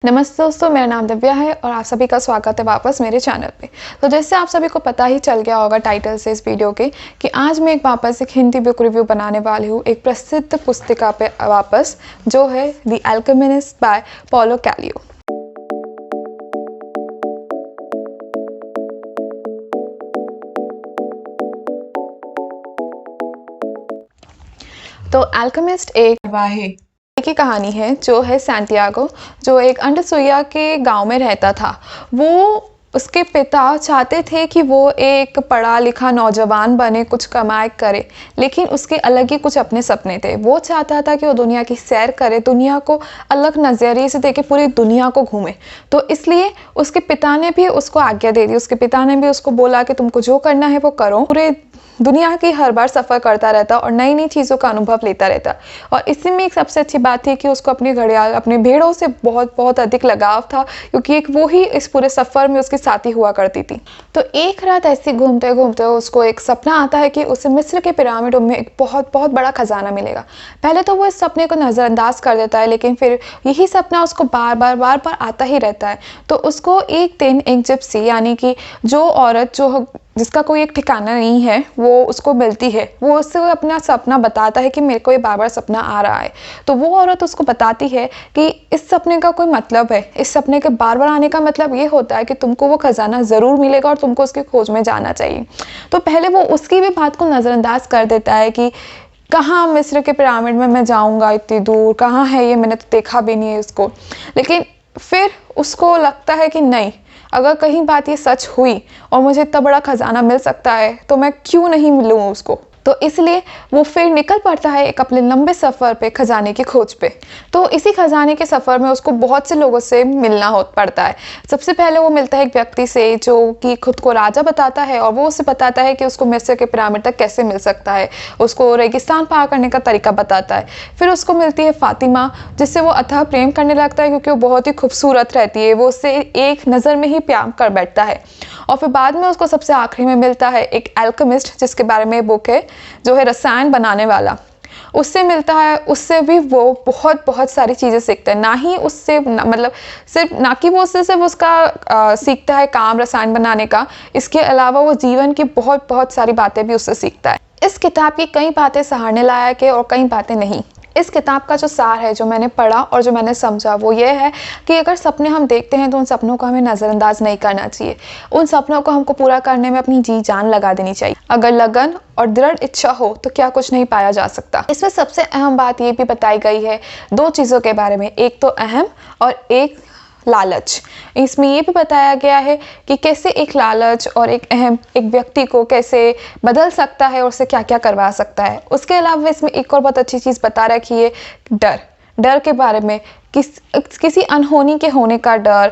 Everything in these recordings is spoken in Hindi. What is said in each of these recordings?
नमस्ते दोस्तों, मेरा नाम दिव्या है और आप सभी का स्वागत है वापस मेरे चैनल पे। तो जैसे आप सभी को पता ही चल गया होगा टाइटल से इस वीडियो के कि आज मैं वापस एक हिंदी बुक रिव्यू बनाने वाली हूँ एक प्रसिद्ध पुस्तिका पे वापस, जो है the Alchemist by Paulo Coelho. तो अल्केमिस्ट एक की कहानी है जो है सैंटियागो, जो एक अंडरसुइया के गांव में रहता था। वो उसके पिता चाहते थे कि वो एक पढ़ा लिखा नौजवान बने, कुछ कमाई करे, लेकिन उसके अलग ही कुछ अपने सपने थे। वो चाहता था कि वो दुनिया की सैर करे, दुनिया को अलग नज़रिए से देखे, पूरी दुनिया को घूमे। तो इसलिए उसके पिता ने भी उसको आज्ञा दे दी। उसके पिता ने भी उसको बोला कि तुमको जो करना है वो करो। पूरे दुनिया की हर बार सफ़र करता रहता और नई नई चीज़ों का अनुभव लेता रहता। और इसी में एक सबसे अच्छी बात थी कि उसको अपनी घड़ियाल, अपने भेड़ों से बहुत बहुत अधिक लगाव था, क्योंकि एक वो ही इस पूरे सफ़र में उसकी साथी हुआ करती थी। तो एक रात ऐसे घूमते घूमते उसको एक सपना आता है कि उसे मिस्र के पिरामिडों में एक बहुत बहुत बड़ा खजाना मिलेगा। पहले तो वो इस सपने को नज़रअंदाज कर देता है, लेकिन फिर यही सपना उसको बार बार आता ही रहता है। तो उसको एक दिन एक जिप्सी, यानी कि जो औरत जिसका कोई एक ठिकाना नहीं है, वो उसको मिलती है। वो उससे अपना सपना बताता है कि मेरे को ये बार बार सपना आ रहा है। तो वो औरत उसको बताती है कि इस सपने का कोई मतलब है, इस सपने के बार बार आने का मतलब ये होता है कि तुमको वो खजाना ज़रूर मिलेगा और तुमको उसकी खोज में जाना चाहिए। तो पहले वो उसकी भी बात को नज़रअंदाज कर देता है कि कहाँ मिस्र के पिरामिड में मैं जाऊँगा, इतनी दूर कहाँ है ये, मैंने तो देखा भी नहीं है इसको। लेकिन फिर उसको लगता है कि नहीं, अगर कहीं बात ये सच हुई और मुझे इतना बड़ा खजाना मिल सकता है तो मैं क्यों नहीं मिलूँ उसको। तो इसलिए वो फिर निकल पड़ता है एक अपने लंबे सफ़र पे, खजाने की खोज पे। तो इसी खजाने के सफ़र में उसको बहुत से लोगों से मिलना पड़ता है। सबसे पहले वो मिलता है एक व्यक्ति से जो कि खुद को राजा बताता है, और वो उसे बताता है कि उसको मिस्र के पिरामिड तक कैसे मिल सकता है, उसको रेगिस्तान पार करने का तरीका बताता है। फिर उसको मिलती है फातिमा, जिससे वो अथाह प्रेम करने लगता है, क्योंकि वो बहुत ही खूबसूरत रहती है। वो उससे एक नज़र में ही प्यार कर बैठता है। और फिर बाद में उसको सबसे आखिरी में मिलता है एक अल्केमिस्ट, जिसके बारे में बुक है, जो है रसायन बनाने वाला। उससे मिलता है। उससे भी वो बहुत बहुत सारी चीज़ें सीखता है। ना ही उससे मतलब सिर्फ ना कि वो उससे सिर्फ उसका सीखता है काम रसायन बनाने का, इसके अलावा वो जीवन की बहुत बहुत सारी बातें भी उससे सीखता है। इस किताब की कई बातें सराहने लायक है और कई बातें नहीं। इस किताब का जो सार है, जो मैंने पढ़ा और जो मैंने समझा, वो ये है कि अगर सपने हम देखते हैं तो उन सपनों को हमें नज़रअंदाज नहीं करना चाहिए। उन सपनों को हमको पूरा करने में अपनी जी जान लगा देनी चाहिए। अगर लगन और दृढ़ इच्छा हो तो क्या कुछ नहीं पाया जा सकता। इसमें सबसे अहम बात ये भी बताई गई है दो चीज़ों के बारे में, एक तो अहम और एक लालच। इसमें ये भी बताया गया है कि कैसे एक लालच और एक अहम एक व्यक्ति को कैसे बदल सकता है और उससे क्या क्या करवा सकता है। उसके अलावा इसमें एक और बहुत अच्छी चीज़ बता रखी है, डर के बारे में। किसी अनहोनी के होने का डर,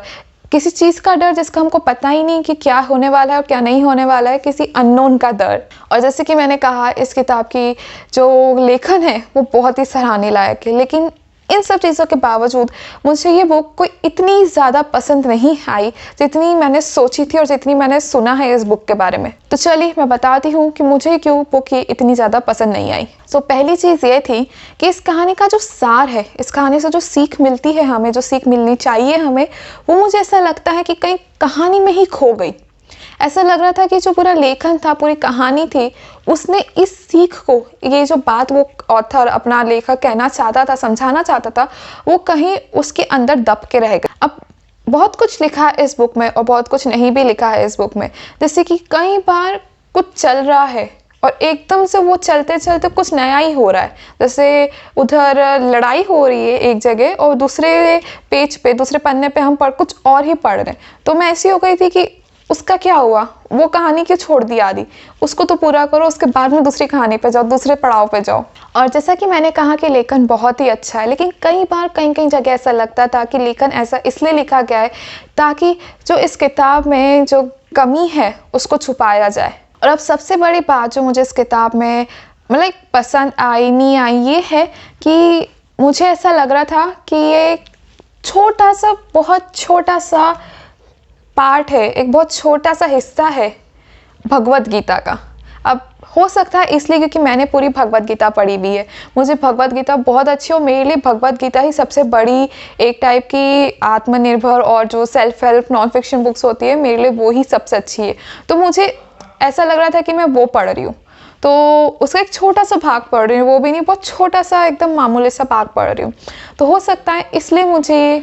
किसी चीज़ का डर जिसका हमको पता ही नहीं कि क्या होने वाला है और क्या नहीं होने वाला है, किसी अननोन का डर। और जैसे कि मैंने कहा, इस किताब की जो लेखन है वो बहुत ही सराहने लायक है। लेकिन इन सब चीज़ों के बावजूद मुझे ये बुक कोई इतनी ज़्यादा पसंद नहीं आई जितनी मैंने सोची थी और जितनी मैंने सुना है इस बुक के बारे में। तो चलिए मैं बताती हूँ कि मुझे क्यों बुक ये इतनी ज़्यादा पसंद नहीं आई। तो पहली चीज़ ये थी कि इस कहानी का जो सार है, इस कहानी से जो सीख मिलती है हमें, जो सीख मिलनी चाहिए हमें, वो मुझे ऐसा लगता है कि कहीं कहानी में ही खो गई। ऐसा लग रहा था कि जो पूरा लेखन था, पूरी कहानी थी, उसने इस सीख को, ये जो बात वो ऑथर, अपना लेखक कहना चाहता था, समझाना चाहता था, वो कहीं उसके अंदर दब के रह गया। अब बहुत कुछ लिखा है इस बुक में और बहुत कुछ नहीं भी लिखा है इस बुक में। जैसे कि कई बार कुछ चल रहा है और एकदम से वो चलते चलते कुछ नया ही हो रहा है। जैसे उधर लड़ाई हो रही है एक जगह और दूसरे पेज पे, दूसरे पन्ने पे हम कुछ और ही पढ़ रहे हैं। तो मैं ऐसी हो गई थी कि उसका क्या हुआ, वो कहानी क्यों छोड़ दी आधी, उसको तो पूरा करो, उसके बाद में दूसरी कहानी पे जाओ, दूसरे पड़ाव पे जाओ। और जैसा कि मैंने कहा कि लेखन बहुत ही अच्छा है, लेकिन कई बार कई जगह ऐसा लगता था कि लेखन ऐसा इसलिए लिखा गया है ताकि जो इस किताब में जो कमी है उसको छुपाया जाए। और अब सबसे बड़ी बात जो मुझे इस किताब में मतलब पसंद आई नहीं आई, ये है कि मुझे ऐसा लग रहा था कि ये छोटा सा, बहुत छोटा सा पार्ट है, एक बहुत छोटा सा हिस्सा है भगवत गीता का। अब हो सकता है इसलिए क्योंकि मैंने पूरी भगवद गीता पढ़ी भी है, मुझे भगवद गीता बहुत अच्छी, और मेरे लिए भगवद गीता ही सबसे बड़ी एक टाइप की आत्मनिर्भर और जो self help non fiction books होती है, मेरे लिए वो ही सबसे अच्छी है। तो मुझे ऐसा लग रहा था कि मैं वो पढ़ रही हूँ, तो उसका एक छोटा सा भाग पढ़ रही हूँ, वो भी नहीं, बहुत छोटा सा एकदम मामूली सा भाग पढ़ रही हूँ। तो हो सकता है इसलिए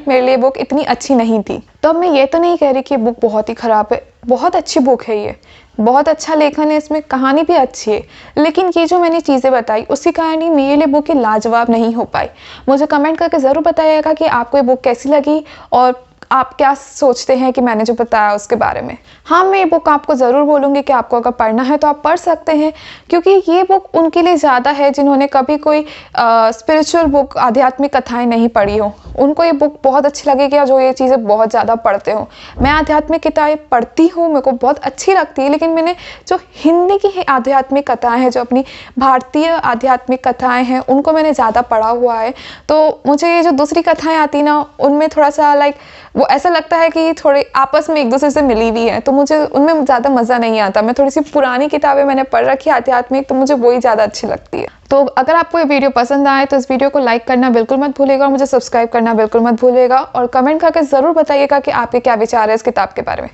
मेरे लिए बुक इतनी अच्छी नहीं थी। तो अब मैं ये तो नहीं कह रही कि बुक बहुत ही ख़राब है, बहुत अच्छी बुक है ये, बहुत अच्छा लेखन है इसमें, कहानी भी अच्छी है, लेकिन ये जो मैंने चीज़ें बताई उसकी कहानी मेरे लिए बुक की लाजवाब नहीं हो पाई। मुझे कमेंट करके ज़रूर बताइएगा कि आपको ये बुक कैसी लगी और आप क्या सोचते हैं कि मैंने जो बताया उसके बारे में। हाँ, मैं ये बुक आपको ज़रूर बोलूँगी कि आपको अगर पढ़ना है तो आप पढ़ सकते हैं, क्योंकि ये बुक उनके लिए ज़्यादा है जिन्होंने कभी कोई स्पिरिचुअल बुक, आध्यात्मिक कथाएं नहीं पढ़ी हो। उनको ये बुक बहुत अच्छी लगेगी जो ये चीज़ें बहुत ज़्यादा पढ़ते हो। मैं आध्यात्मिक किताबें पढ़ती हूँ, मेरे को बहुत अच्छी लगती है, लेकिन मैंने जो हिंदी की आध्यात्मिक कथाएँ हैं, जो अपनी भारतीय आध्यात्मिक कथाएँ हैं, उनको मैंने ज़्यादा पढ़ा हुआ है। तो मुझे ये जो दूसरी कथाएँ आती ना, उनमें थोड़ा सा लाइक वो ऐसा लगता है कि थोड़े आपस में एक दूसरे से मिली हुई है, तो मुझे उनमें ज़्यादा मज़ा नहीं आता। मैं थोड़ी सी पुरानी किताबें मैंने पढ़ रखी है आध्यात्मिक, तो मुझे वही ज़्यादा अच्छी लगती है। तो अगर आपको ये वीडियो पसंद आए तो इस वीडियो को लाइक करना बिल्कुल मत भूलिएगा और मुझे सब्सक्राइब करना बिल्कुल मत भूलिएगा, और कमेंट करके ज़रूर बताइएगा कि आपके क्या विचार है इस किताब के बारे में।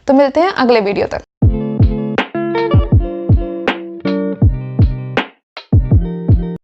तो मिलते हैं अगले वीडियो तक।